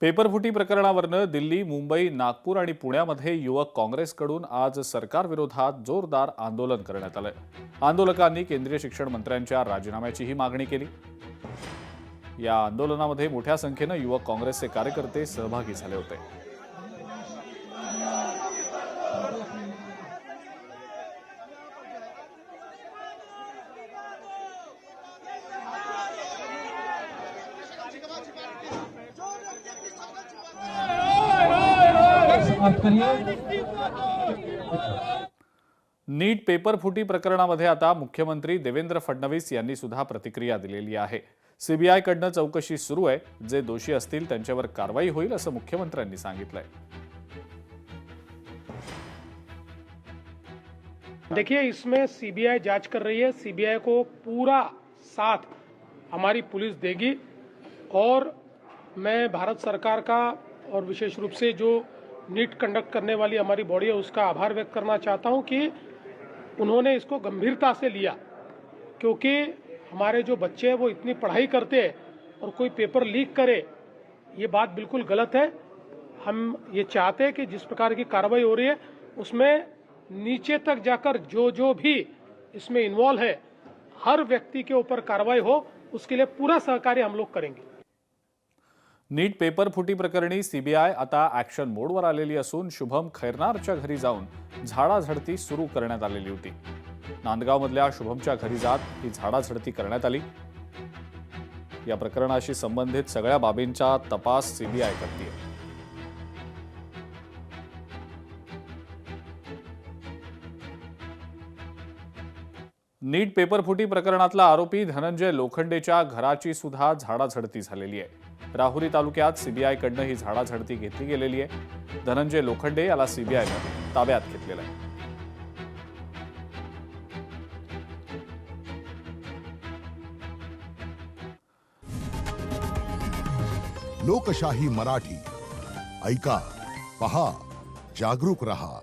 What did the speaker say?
पेपरफुटी प्रकरणावरनं दिल्ली, मुंबई, नागपूर आणि पुण्यामध्ये युवक काँग्रेसकडून आज सरकारविरोधात जोरदार आंदोलन करण्यात आलंय। आंदोलकांनी केंद्रीय शिक्षण मंत्र्यांच्या राजीनाम्याचीही मागणी केली। या आंदोलनामध्ये मोठ्या संख्येनं युवक काँग्रेसचे कार्यकर्ते सहभागी झाले होते। नीट पेपर फुटी प्रकरणामध्ये आता मुख्यमंत्री देवेंद्र फडणवीस यांनी सुद्धा प्रतिक्रिया दिलेली आहे। सीबीआयकडनं चौकशी सुरू आहे, जे दोषी असतील त्यांच्यावर कारवाई होईल असं मुख्यमंत्र्यांनी सांगितलंय। देखिए, इसमें सीबीआई जांच कर रही है। सीबीआई को पूरा साथ हमारी पुलिस देगी और मैं भारत सरकार का और विशेष रूप से जो नीट कंडक्ट करने वाली हमारी बॉडी है उसका आभार व्यक्त करना चाहता हूं कि उन्होंने इसको गंभीरता से लिया, क्योंकि हमारे जो बच्चे हैं वो इतनी पढ़ाई करते हैं और कोई पेपर लीक करे, ये बात बिल्कुल गलत है। हम ये चाहते हैं कि जिस प्रकार की कार्रवाई हो रही है उसमें नीचे तक जाकर जो जो भी इसमें इन्वॉल्व है, हर व्यक्ति के ऊपर कार्रवाई हो, उसके लिए पूरा सहकार्य हम लोग करेंगे। नीट पेपर फुटी प्रकरणी सीबीआय आता ॲक्शन मोडवर आलेली असून शुभम खैरनारच्या घरी जाऊन झाडाझडती सुरू करण्यात आलेली होती। नांदगावमधल्या शुभमच्या घरी जात ही झाडाझडती करण्यात आली। या प्रकरणाशी संबंधित सगळ्या बाबींचा तपास सीबीआय करते। नीट पेपर फुटी प्रकरणातला आरोपी धनंजय लोखंडेच्या घराची सुद्धा झाडाझडती झालेली आहे। राहुरी तालुक्यात सीबीआयकडनं ही झाडाझडती घेतली गेलेली आहे। धनंजय लोखंडे याला सीबीआयनं ताब्यात घेतलेलं आहे। लोकशाही मराठी ऐका, पहा, जागरूक रहा।